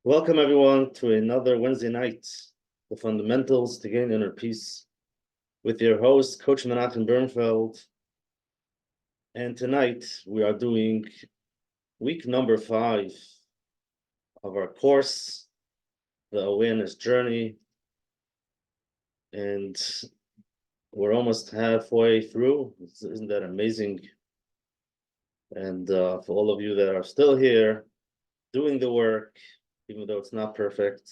Welcome everyone to another Wednesday night, the fundamentals to gain inner peace, with your host, Coach Menachem Bernfeld. And tonight we are doing week number 5 of our course, the awareness journey. And we're almost halfway through. Isn't that amazing? And for all of you that are still here, doing the work, even though it's not perfect,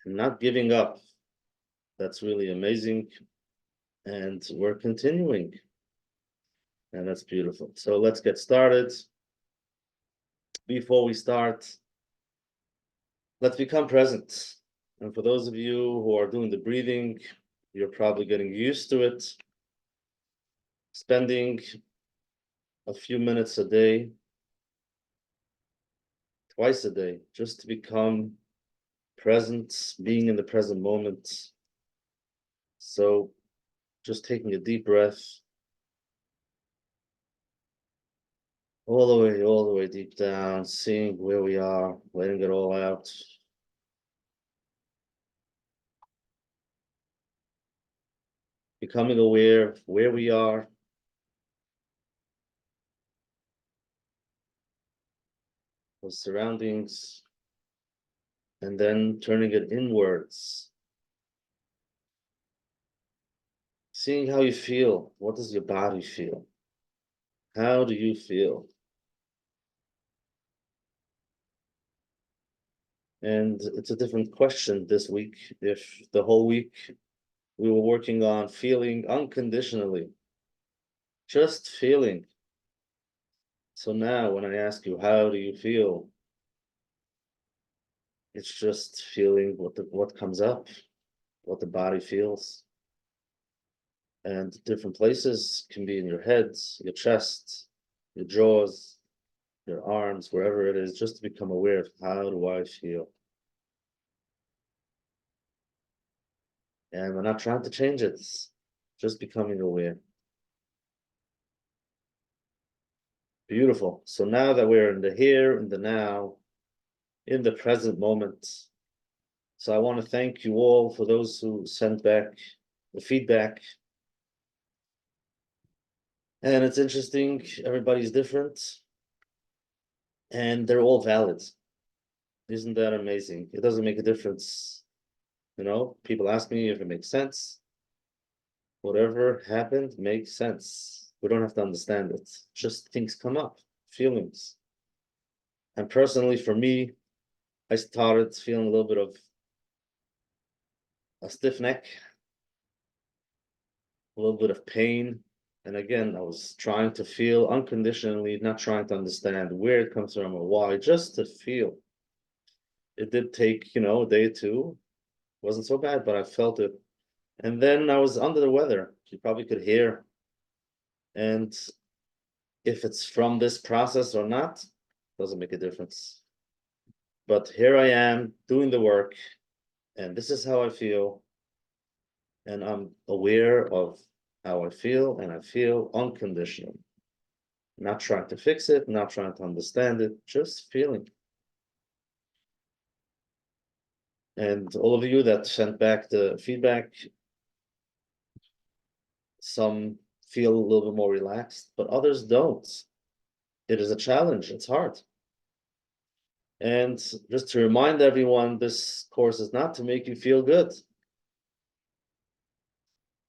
and not giving up, that's really amazing. And we're continuing. And that's beautiful. So let's get started. Before we start, let's become present. And for those of you who are doing the breathing, you're probably getting used to it. Spending a few minutes a day, twice a day, just to become present, being in the present moment. So just taking a deep breath all the way deep down, seeing where we are, letting it all out. Becoming aware of where we are, the surroundings, and then turning it inwards. Seeing how you feel. What does your body feel? How do you feel? And it's a different question this week. If the whole week we were working on feeling unconditionally, just feeling. So now when I ask you, how do you feel? It's just feeling what comes up, what the body feels. And different places can be in your head, your chest, your jaws, your arms, wherever it is, just to become aware of how do I feel. And we're not trying to change it, just becoming aware. Beautiful. So now that we're in the here, in the now, in the present moment, so I want to thank you all for those who sent back the feedback. And it's interesting, everybody's different, and they're all valid. Isn't that amazing? It doesn't make a difference. You know, people ask me if it makes sense. Whatever happened makes sense. We don't have to understand it. Just things come up, feelings. And personally, for me, I started feeling a little bit of a stiff neck, a little bit of pain. And again, I was trying to feel unconditionally, not trying to understand where it comes from or why, just to feel. It did take, a day or two. It wasn't so bad, but I felt it. And then I was under the weather. You probably could hear. And if it's from this process or not, doesn't make a difference. But here I am doing the work, and this is how I feel. And I'm aware of how I feel, and I feel unconditional. Not trying to fix it, not trying to understand it, just feeling. And all of you that sent back the feedback, some feel a little bit more relaxed, but others don't. It is a challenge, it's hard. And just to remind everyone, this course is not to make you feel good,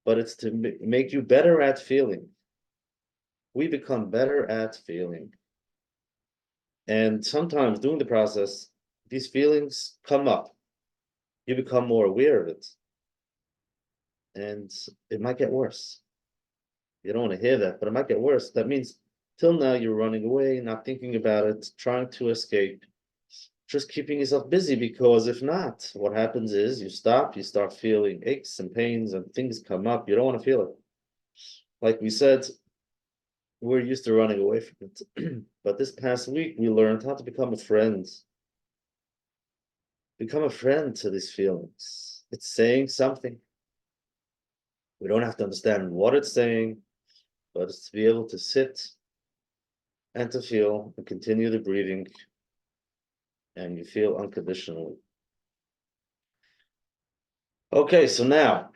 but it's to make you better at feeling. We become better at feeling. And sometimes during the process, these feelings come up. You become more aware of it. And it might get worse. You don't want to hear that, but it might get worse. That means till now you're running away, not thinking about it, trying to escape, just keeping yourself busy, because if not, what happens is you stop, you start feeling aches and pains and things come up. You don't want to feel it. Like we said, we're used to running away from it. But this past week, we learned how to become a friend. Become a friend to these feelings. It's saying something. We don't have to understand what it's saying, but it's to be able to sit and to feel and continue the breathing. and you feel unconditionally. Okay, so now,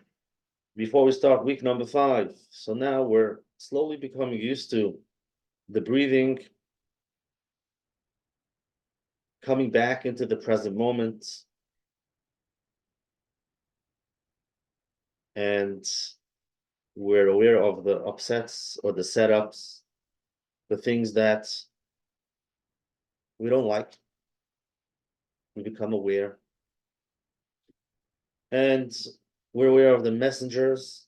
before we start week number 5, so now we're slowly becoming used to the breathing, coming back into the present moment, and we're aware of the upsets or the setups, the things that we don't like. We become aware. And we're aware of the messengers.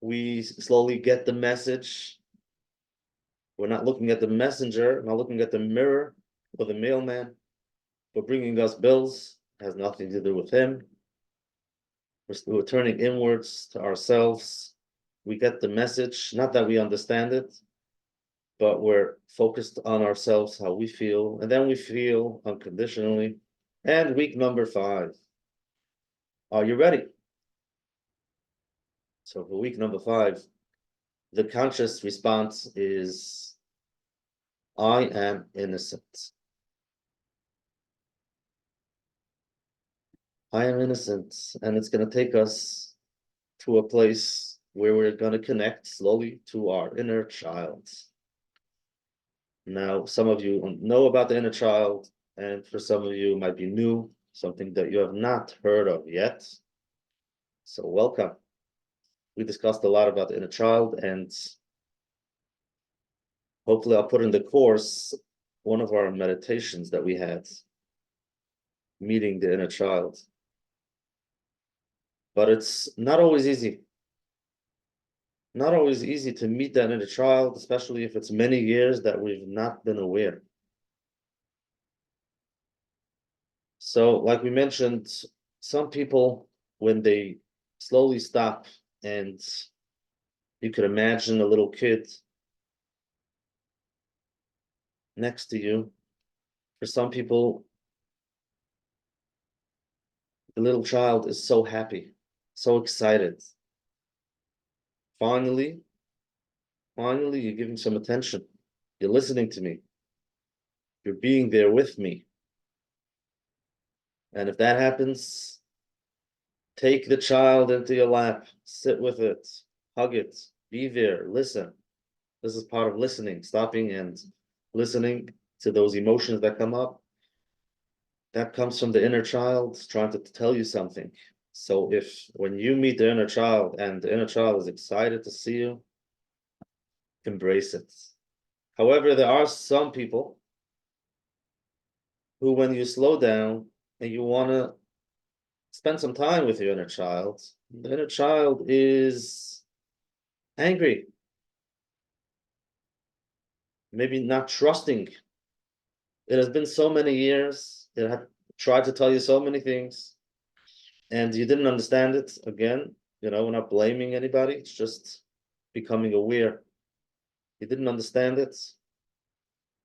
We slowly get the message. We're not looking at the messenger, not looking at the mirror or the mailman for bringing us bills. It has nothing to do with him. We're turning inwards to ourselves. We get the message, not that we understand it, but we're focused on ourselves, how we feel, and then we feel unconditionally. And week number 5. Are you ready? So for week number 5, the conscious response is, I am innocent. I am innocent. And it's going to take us to a place where we're going to connect slowly to our inner child. Now, some of you know about the inner child, and for some of you, it might be new, something that you have not heard of yet. So welcome. We discussed a lot about the inner child, and hopefully I'll put in the course one of our meditations that we had, meeting the inner child. But it's not always easy. Not always easy to meet that inner child, especially if it's many years that we've not been aware. So, like we mentioned, some people, when they slowly stop, and you could imagine a little kid next to you. For some people, the little child is so happy, so excited. Finally, you're giving some attention. You're listening to me. You're being there with me. And if that happens, take the child into your lap, sit with it, hug it, be there, listen. This is part of listening, stopping and listening to those emotions that come up. That comes from the inner child trying to tell you something. So if when you meet the inner child and the inner child is excited to see you, embrace it. However, there are some people who, when you slow down and you want to spend some time with your inner child, the inner child is angry, maybe not trusting. It has been so many years, it had tried to tell you so many things, and you didn't understand it. Again, we're not blaming anybody, it's just becoming aware. You didn't understand it,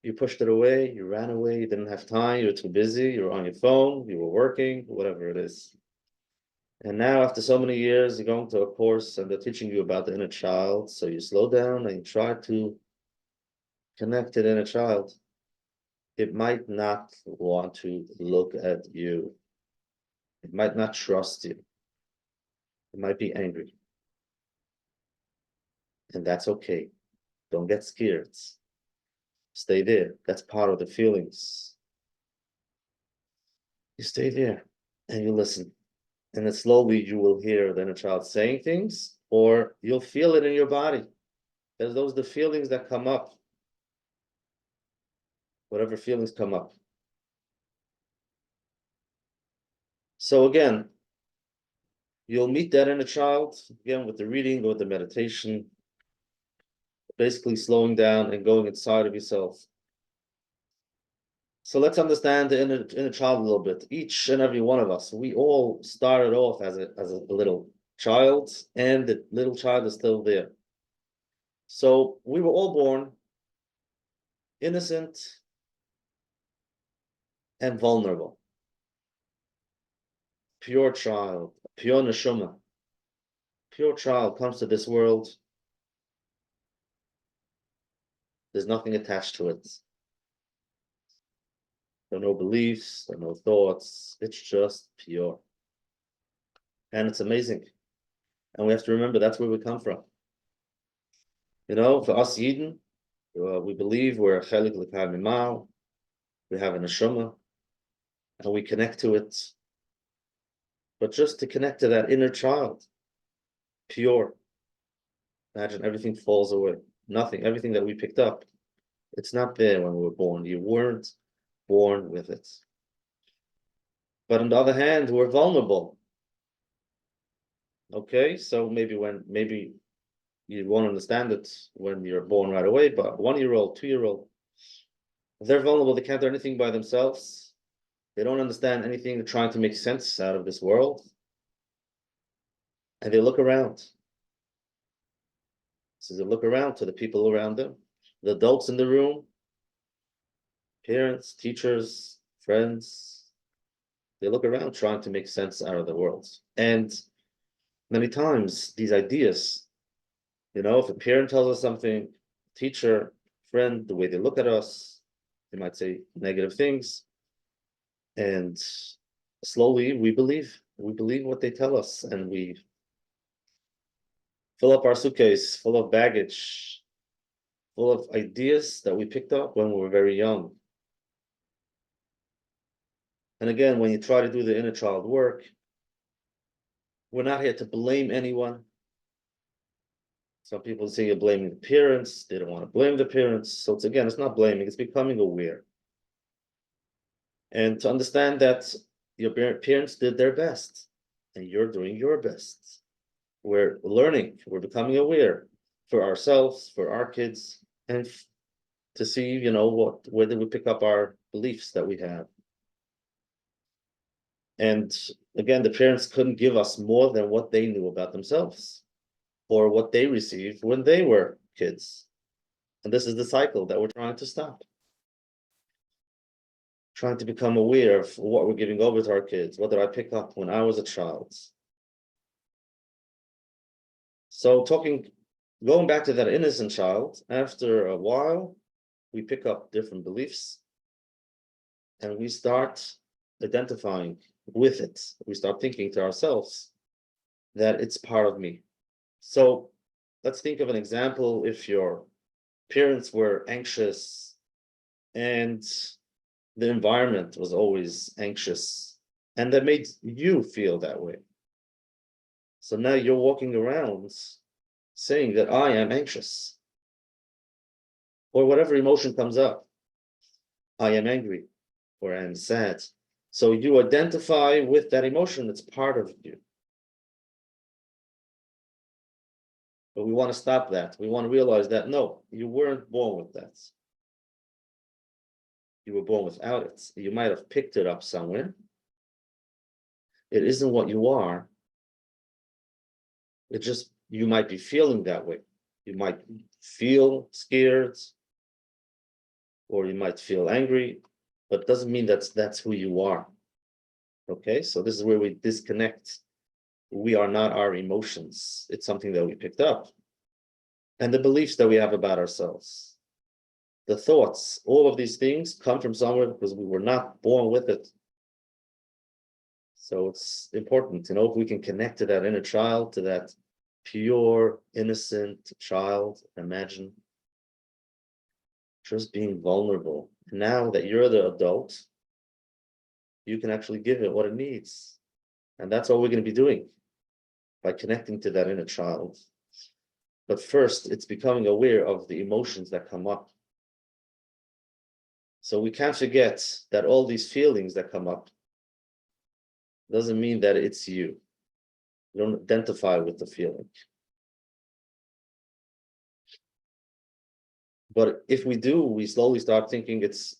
you pushed it away, you ran away, you didn't have time, you were too busy, you were on your phone, you were working, whatever it is. And now, after so many years, you're going to a course and they're teaching you about the inner child. So you slow down and you try to connect to the inner child. It might not want to look at you. It might not trust you. It might be angry. And that's okay. Don't get scared. Stay there. That's part of the feelings. You stay there and you listen. And then slowly you will hear the inner child saying things, or you'll feel it in your body. There's those the feelings that come up. Whatever feelings come up. So again, you'll meet that inner child, again, with the reading or the meditation, basically slowing down and going inside of yourself. So let's understand the inner child a little bit. Each and every one of us, we all started off as a little child, and the little child is still there. So we were all born innocent and vulnerable. Pure child, pure neshama. Pure child comes to this world. There's nothing attached to it. There are no beliefs, there are no thoughts. It's just pure. And it's amazing. And we have to remember that's where we come from. For us Yidden, we believe we're a chelik l'kar mimao. We have a neshama, and we connect to it. But just to connect to that inner child, pure. Imagine everything falls away. Nothing, everything that we picked up, it's not there when we were born. You weren't born with it. But on the other hand, we're vulnerable. Okay, so maybe you won't understand it when you're born right away, but 1-year-old, 2-year-old, they're vulnerable. They can't do anything by themselves. They don't understand anything. They're trying to make sense out of this world. And they look around. So they look around to the people around them, the adults in the room, parents, teachers, friends. They look around trying to make sense out of the world. And many times these ideas, if a parent tells us something, teacher, friend, the way they look at us, they might say negative things. And slowly we believe what they tell us, and we fill up our suitcase full of baggage, full of ideas that we picked up when we were very young. And again, when you try to do the inner child work, we're not here to blame anyone. Some people say you're blaming the parents. They don't want to blame the parents. So it's not blaming, it's becoming aware. And to understand that your parents did their best and you're doing your best. We're learning, we're becoming aware for ourselves, for our kids, and to see, where did we pick up our beliefs that we have. And again, the parents couldn't give us more than what they knew about themselves or what they received when they were kids. And this is the cycle that we're trying to stop. Trying to become aware of what we're giving over to our kids. What did I pick up when I was a child? So going back to that innocent child, after a while, we pick up different beliefs and we start identifying with it. We start thinking to ourselves that it's part of me. So let's think of an example. If your parents were anxious and the environment was always anxious, and that made you feel that way. So now you're walking around saying that I am anxious, or whatever emotion comes up. I am angry, or I am sad. So you identify with that emotion that's part of you. But we want to stop that. We want to realize that, no, you weren't born with that. You were born without it. You might have picked it up somewhere. It isn't what you are. It just, you might be feeling that way. You might feel scared, or you might feel angry, but it doesn't mean that's who you are. Okay, so this is where we disconnect. We are not our emotions. It's something that we picked up. And the beliefs that we have about ourselves. The thoughts, all of these things come from somewhere because we were not born with it. So it's important, if we can connect to that inner child, to that pure, innocent child, imagine just being vulnerable. Now that you're the adult, you can actually give it what it needs. And that's what we're going to be doing by connecting to that inner child. But first, it's becoming aware of the emotions that come up. So we can't forget that all these feelings that come up doesn't mean that it's you. You don't identify with the feeling. But if we do, we slowly start thinking it's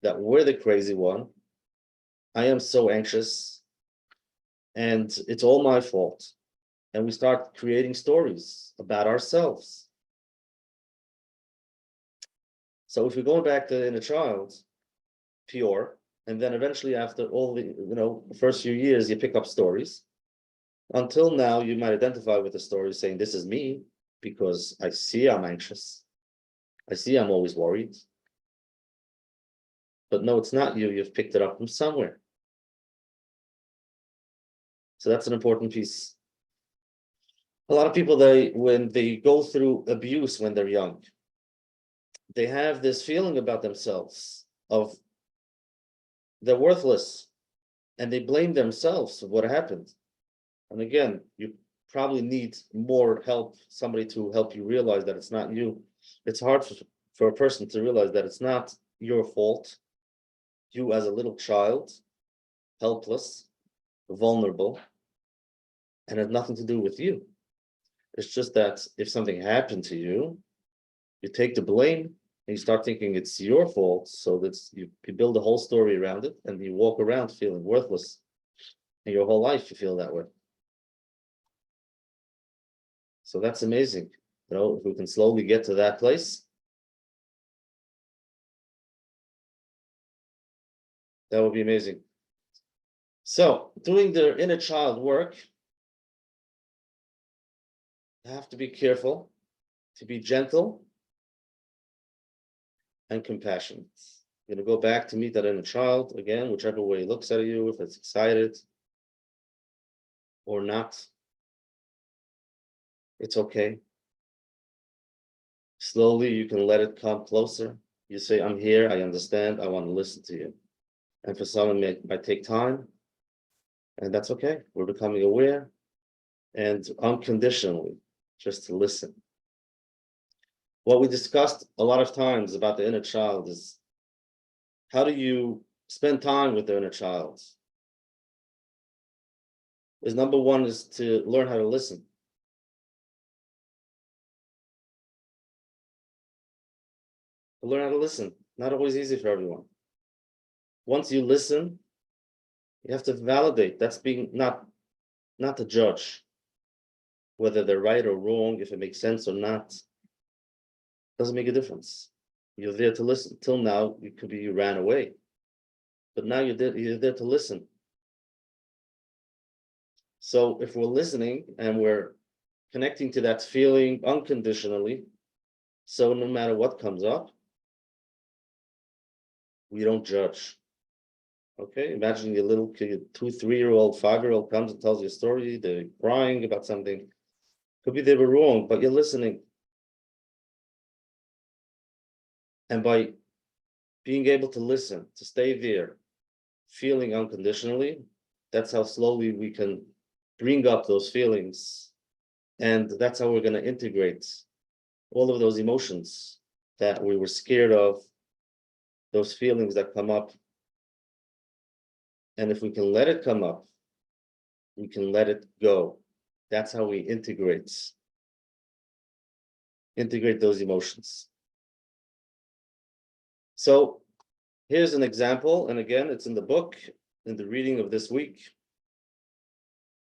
that we're the crazy one. I am so anxious and it's all my fault. And we start creating stories about ourselves. So if we're going back to the inner child, pure, and then eventually after all the, first few years, you pick up stories. Until now, you might identify with the story saying, this is me, because I see I'm anxious. I see I'm always worried. But no, it's not you. You've picked it up from somewhere. So that's an important piece. A lot of people, when they go through abuse when they're young, they have this feeling about themselves of they're worthless, and they blame themselves for what happened. And again, you probably need more help, somebody to help you realize that it's not you. It's hard for a person to realize that it's not your fault. You as a little child, helpless, vulnerable, and has nothing to do with you. It's just that if something happened to you, you take the blame and you start thinking it's your fault. So that's you build a whole story around it, and you walk around feeling worthless. And your whole life you feel that way. So that's amazing. If we can slowly get to that place, that would be amazing. So doing the inner child work, you have to be careful, to be gentle and compassionate. You're going to go back to meet that inner child again, whichever way he looks at you, if it's excited or not. It's okay. Slowly, you can let it come closer. You say, I'm here, I understand, I want to listen to you. And for someone, it might take time, and that's okay. We're becoming aware and unconditionally, just to listen. What we discussed a lot of times about the inner child is how do you spend time with the inner child? Is number one is to learn how to listen. To learn how to listen, not always easy for everyone. Once you listen, you have to validate. That's being not to judge whether they're right or wrong, if it makes sense or not. Doesn't make a difference. You're there to listen. Till now, it could be you ran away, but now you're there to listen. So if we're listening and we're connecting to that feeling unconditionally, so no matter what comes up, we don't judge. Okay, imagine your little kid, 2, 3-year-old, 5-year-old comes and tells you a story, they're crying about something. Could be they were wrong, but you're listening. And by being able to listen, to stay there, feeling unconditionally, that's how slowly we can bring up those feelings. And that's how we're going to integrate all of those emotions that we were scared of, those feelings that come up. And if we can let it come up, we can let it go. That's how we integrate those emotions. So here's an example, and again, it's in the book, in the reading of this week.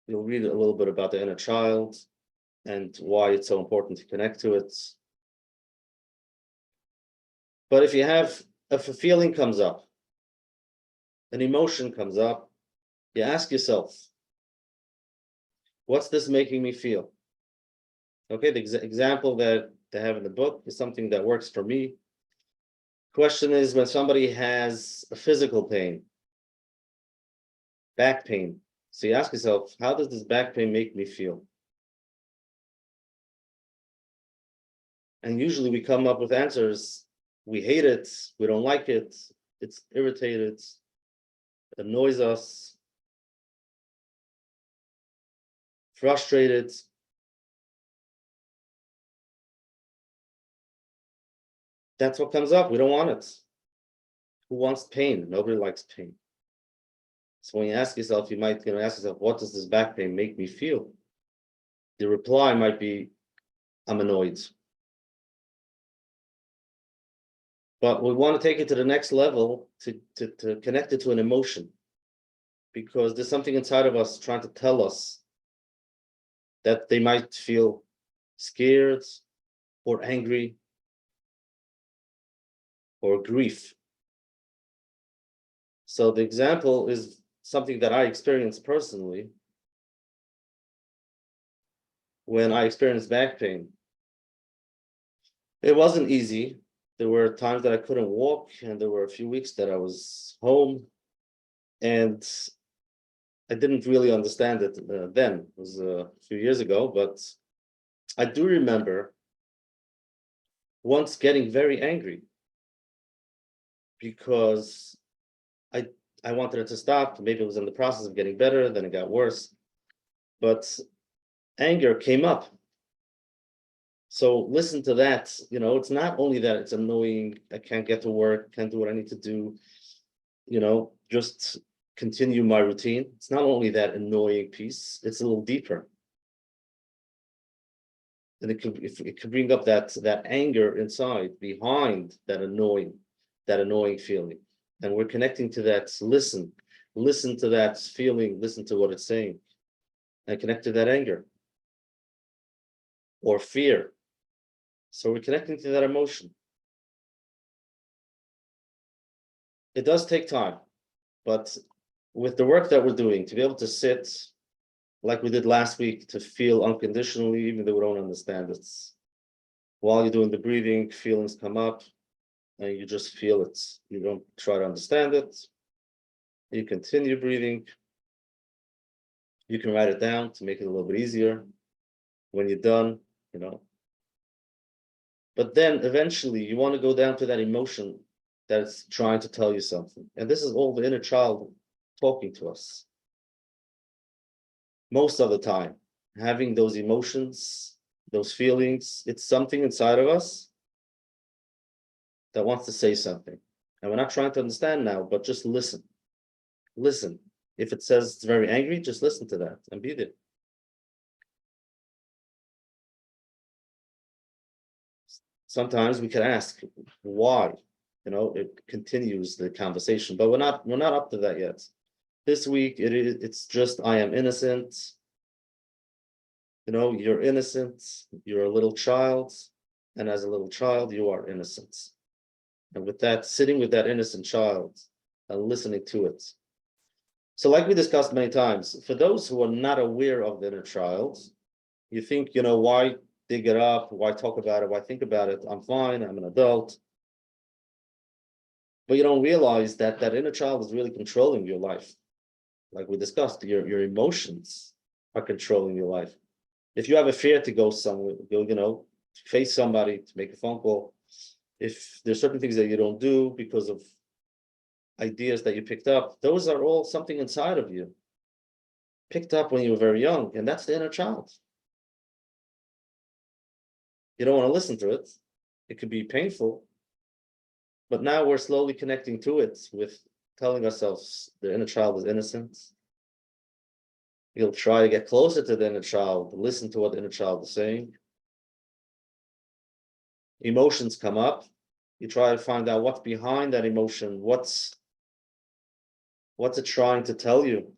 You'll read a little bit about the inner child and why it's so important to connect to it. But if a feeling comes up, an emotion comes up, you ask yourself, what's this making me feel? Okay, the example that they have in the book is something that works for me. Question is, when somebody has a physical pain, back pain, so you ask yourself, how does this back pain make me feel? And usually we come up with answers. We hate it, we don't like it, it's irritated, it annoys us, frustrated. That's what comes up. We don't want it. Who wants pain? Nobody likes pain. So when you ask yourself, you might ask yourself, what does this back pain make me feel? The reply might be, I'm annoyed. But we want to take it to the next level to connect it to an emotion, because there's something inside of us trying to tell us that they might feel scared or angry or grief. So the example is something that I experienced personally when I experienced back pain. It wasn't easy. There were times that I couldn't walk, and there were a few weeks that I was home, and I didn't really understand it then. It was a few years ago, but I do remember once getting very angry because I I wanted it to stop. Maybe it was in the process of getting better, then it got worse. But anger came up. So listen to that. It's not only that it's annoying, I can't get to work, can't do what I need to do, just continue my routine. It's not only that annoying piece, it's a little deeper. And it could bring up that anger inside behind that annoying feeling. And we're connecting to that. Listen to that feeling, listen to what it's saying, and connect to that anger or fear. So we're connecting to that emotion. It does take time, but with the work that we're doing, to be able to sit like we did last week, to feel unconditionally, even though we don't understand it. While you're doing the breathing, feelings come up, and you just feel it. You don't try to understand it. You continue breathing. You can write it down to make it a little bit easier when you're done, you know. But then eventually you want to go down to that emotion that's trying to tell you something. And this is all the inner child talking to us. Most of the time, having those emotions, those feelings, it's something inside of us that wants to say something. And we're not trying to understand now, but just listen. Listen. If it says it's very angry, just listen to that and be there. Sometimes we can ask why, it continues the conversation, but we're not up to that yet. This week it's just I am innocent. You're innocent, you're a little child, and as a little child, you are innocent. And with that, sitting with that innocent child and listening to it. So, like we discussed many times, for those who are not aware of the inner child, you think, why dig it up? Why talk about it? Why think about it? I'm fine, I'm an adult. But you don't realize that that inner child is really controlling your life. Like we discussed, your emotions are controlling your life. If you have a fear to go somewhere, face somebody, to make a phone call, if there's certain things that you don't do because of ideas that you picked up, those are all something inside of you, picked up when you were very young, and that's the inner child. You don't want to listen to it. It could be painful, but now we're slowly connecting to it with telling ourselves the inner child is innocent. You'll try to get closer to the inner child, listen to what the inner child is saying. Emotions come up. You try to find out what's behind that emotion. What's it trying to tell you?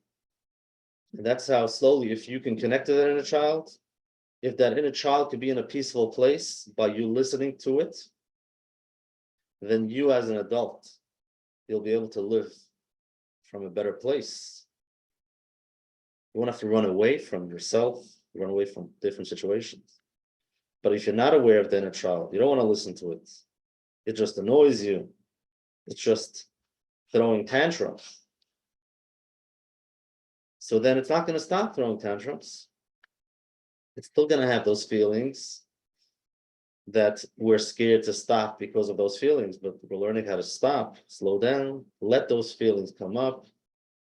And that's how slowly, if you can connect to that inner child, if that inner child could be in a peaceful place by you listening to it, then you as an adult, you'll be able to live from a better place. You won't have to run away from yourself, run away from different situations. But if you're not aware of the inner child, you don't want to listen to it. It just annoys you. It's just throwing tantrums. So then it's not going to stop throwing tantrums. It's still going to have those feelings that we're scared to stop because of those feelings, but we're learning how to stop, slow down, let those feelings come up.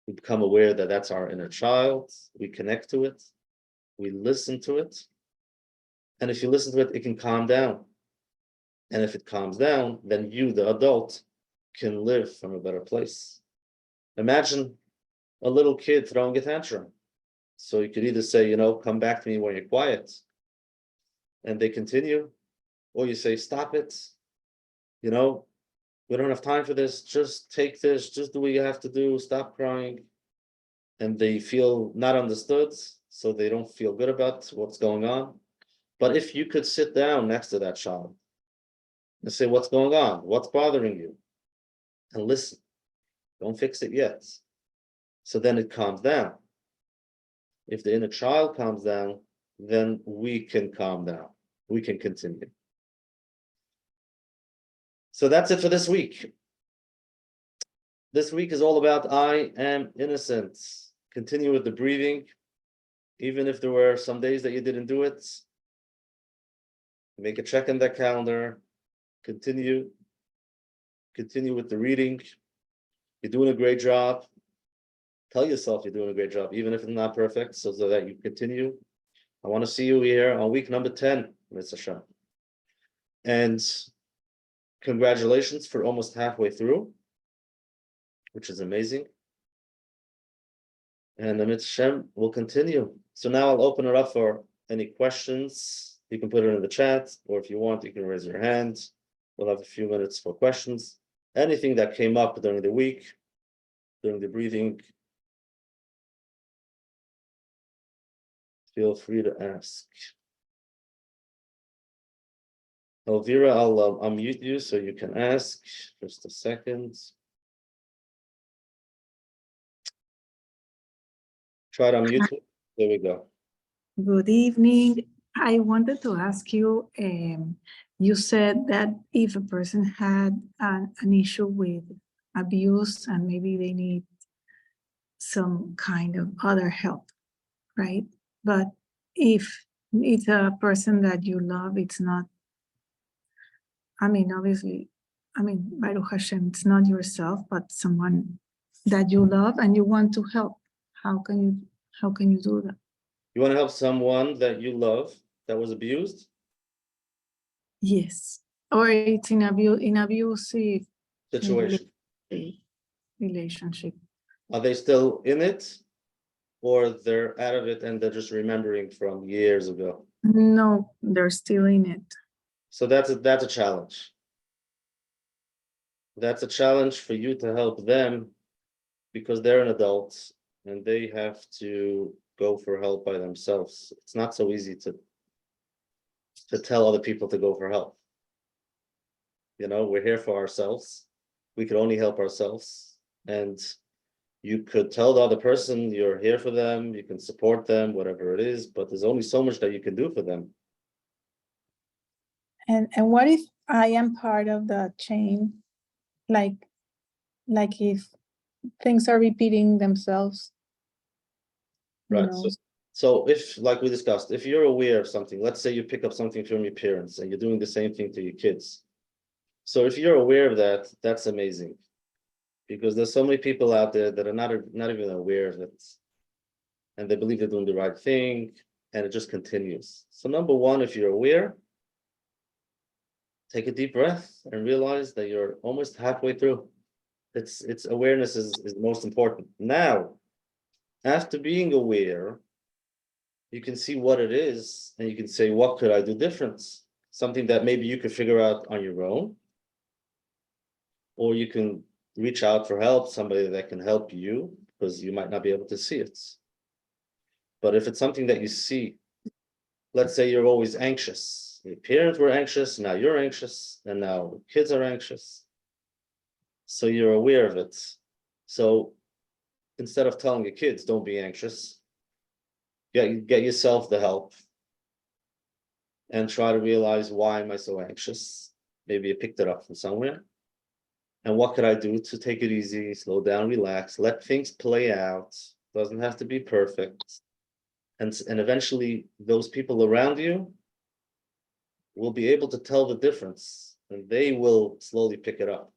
We become aware that that's our inner child. We connect to it. We listen to it. And if you listen to it, it can calm down. And if it calms down, then you, the adult, can live from a better place. Imagine a little kid throwing a tantrum. So you could either say, come back to me when you're quiet, and they continue, or you say, stop it. We don't have time for this. Just take this. Just do what you have to do. Stop crying. And they feel not understood, so they don't feel good about what's going on. But if you could sit down next to that child and say, what's going on? What's bothering you? And listen. Don't fix it yet. So then it calms down. If the inner child calms down, then we can calm down. We can continue. So that's it for this week. This week is all about I am innocent. Continue with the breathing. Even if there were some days that you didn't do it, make a check in that calendar. Continue with the reading. You're doing a great job. Tell yourself you're doing a great job, even if it's not perfect, so that you continue. I want to see you here on week number 10, Mr. Shah. And congratulations for almost halfway through, which is amazing. And the Menachem will continue. So now I'll open it up for any questions. You can put it in the chat, or if you want, you can raise your hand. We'll have a few minutes for questions. Anything that came up during the week, during the breathing, feel free to ask. Elvira, I'll unmute you so you can ask. Just a second. Try to unmute. There we go. Good evening. I wanted to ask you, you said that if a person had an issue with abuse and maybe they need some kind of other help, right? But if it's a person that you love, it's not, I mean, obviously, I mean, Baruch Hashem, it's not yourself, but someone that you love and you want to help. How can you do that? You want to help someone that you love that was abused? Yes. Or it's in abusive Situation. relationship. Are they still in it? Or they're out of it and they're just remembering from years ago? No, they're still in it. So that's a challenge. That's a challenge for you to help them because they're an adult and they have to go for help by themselves. It's not so easy to tell other people to go for help. You know, we're here for ourselves. We can only help ourselves. And you could tell the other person you're here for them, you can support them, whatever it is, but there's only so much that you can do for them. And what if I am part of the chain? Like if things are repeating themselves. Right. You know? So if, like we discussed, if you're aware of something, let's say you pick up something from your parents and you're doing the same thing to your kids. So if you're aware of that, that's amazing. Because there's so many people out there that are not even aware of it. And they believe they're doing the right thing, and it just continues. So number one, if you're aware, take a deep breath and realize that you're almost halfway through. It's awareness is the most important. Now, after being aware, you can see what it is, and you can say, what could I do different? Something that maybe you could figure out on your own, or you can reach out for help, somebody that can help you, because you might not be able to see it. But if it's something that you see, let's say you're always anxious. Your parents were anxious, now you're anxious, and now kids are anxious. So you're aware of it. So instead of telling your kids, don't be anxious, get yourself the help and try to realize, why am I so anxious? Maybe I picked it up from somewhere. And what could I do to take it easy, slow down, relax, let things play out. Doesn't have to be perfect. And eventually those people around you will be able to tell the difference and they will slowly pick it up.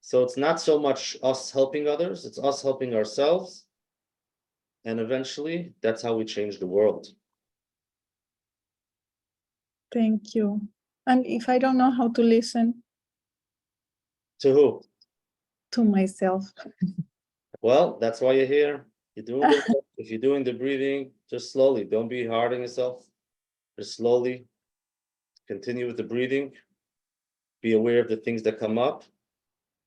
So it's not so much us helping others, it's us helping ourselves. And eventually that's how we change the world. Thank you. And if I don't know how to listen? To who? To myself. Well, that's why you're here. You're doing if you're doing the breathing, just slowly, don't be hard on yourself. Just slowly continue with the breathing. Be aware of the things that come up.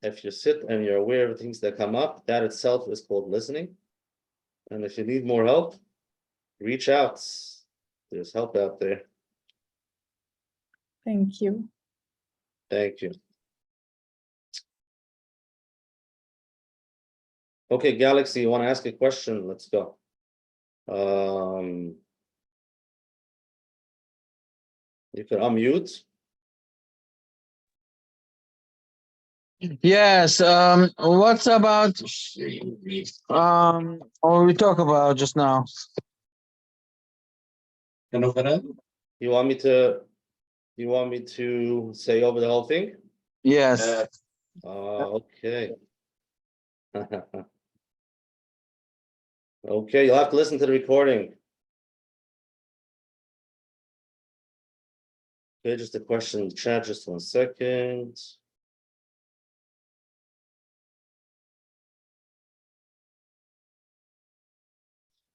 If you sit and you're aware of the things that come up, that itself is called listening. And if you need more help, reach out. There's help out there. Thank you. Thank you. Okay, Galaxy, you want to ask a question? Let's go. You can unmute. Yes. What about what we talk about just now? You want me to, you want me to say over the whole thing? Yes. Okay. Okay, you'll have to listen to the recording. Okay, just a question in the chat, just 1 second.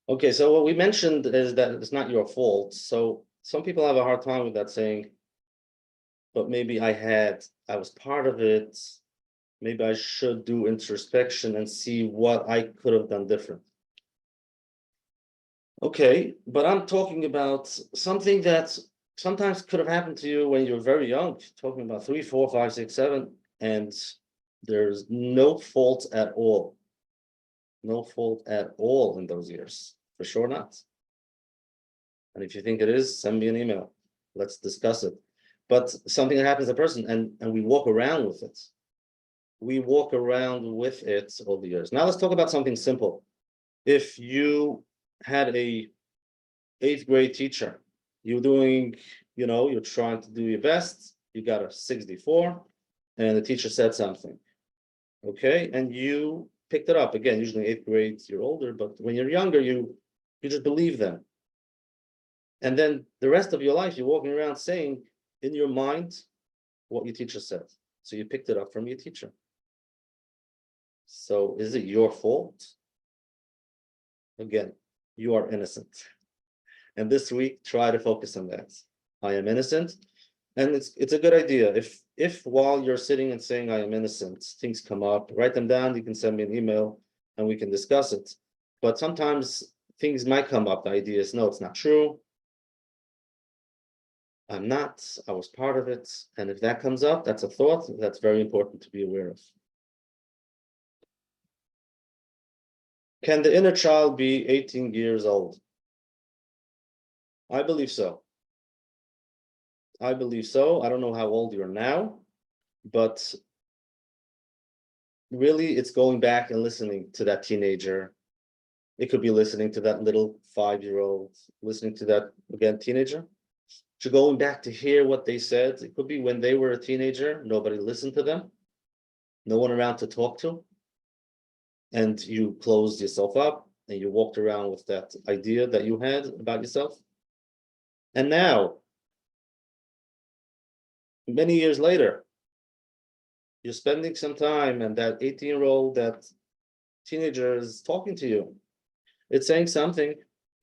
Okay, so what we mentioned is that it's not your fault. So some people have a hard time with that saying, but maybe I was part of it. Maybe I should do introspection and see what I could have done different. Okay, but I'm talking about something that sometimes could have happened to you when you were very young, talking about 3, 4, 5, 6, 7, and there's no fault at all. No fault at all in those years, for sure not. And if you think it is, send me an email. Let's discuss it. But something that happens to a person and we walk around with it. We walk around with it all the years. Now let's talk about something simple. If you had a 8th grade teacher, you're doing, you're trying to do your best, you got a 64, and the teacher said something. Okay, and you picked it up. Again, usually 8th grade, you're older, but when you're younger, you just believe them. And then the rest of your life, you're walking around saying in your mind what your teacher said. So you picked it up from your teacher. So is it your fault? Again, you are innocent. And this week, try to focus on that. I am innocent. And it's a good idea. If while you're sitting and saying I am innocent, things come up, write them down. You can send me an email and we can discuss it. But sometimes things might come up. The idea is no, it's not true. I'm not, I was part of it. And if that comes up, that's a thought that's very important to be aware of. Can the inner child be 18 years old? I believe so. I believe so. I don't know how old you're now, but really it's going back and listening to that teenager. It could be listening to that little 5-year-old, listening to that, again, teenager. To going back to hear what they said. It could be when they were a teenager, nobody listened to them, no one around to talk to. And you closed yourself up and you walked around with that idea that you had about yourself. And now, many years later, you're spending some time and that 18-year-old, that teenager is talking to you. It's saying something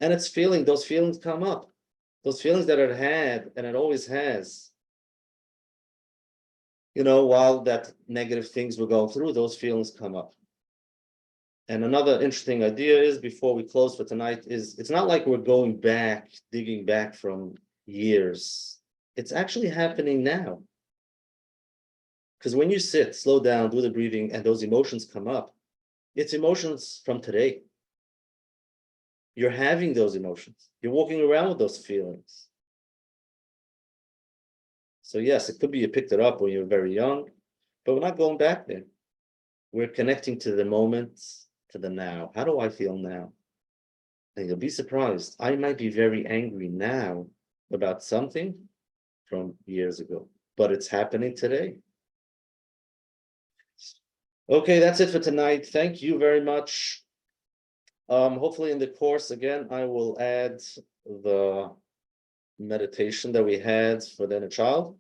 and it's feeling, those feelings come up. Those feelings that it had and it always has. While that negative things we're going through, those feelings come up. And another interesting idea is, before we close for tonight, is it's not like we're going back, digging back from years. It's actually happening now. Because when you sit, slow down, do the breathing, and those emotions come up, it's emotions from today. You're having those emotions. You're walking around with those feelings. So yes, it could be you picked it up when you were very young, but we're not going back there. We're connecting to the moment, to the now. How do I feel now? And you'll be surprised. I might be very angry now about something from years ago, but it's happening today. Okay, that's it for tonight. Thank you very much. Hopefully in the course, again, I will add the meditation that we had for the inner child.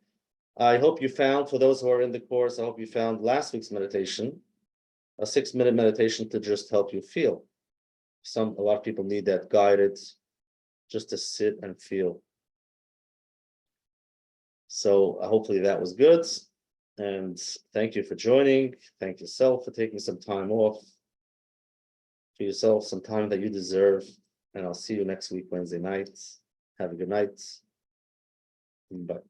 I hope you found, for those who are in the course, I hope you found last week's meditation, a 6-minute meditation to just help you feel. A lot of people need that guided, just to sit and feel. So hopefully that was good. And thank you for joining. Thank yourself for taking some time off. For yourself, some time that you deserve. And I'll see you next week, Wednesday night. Have a good night. Bye.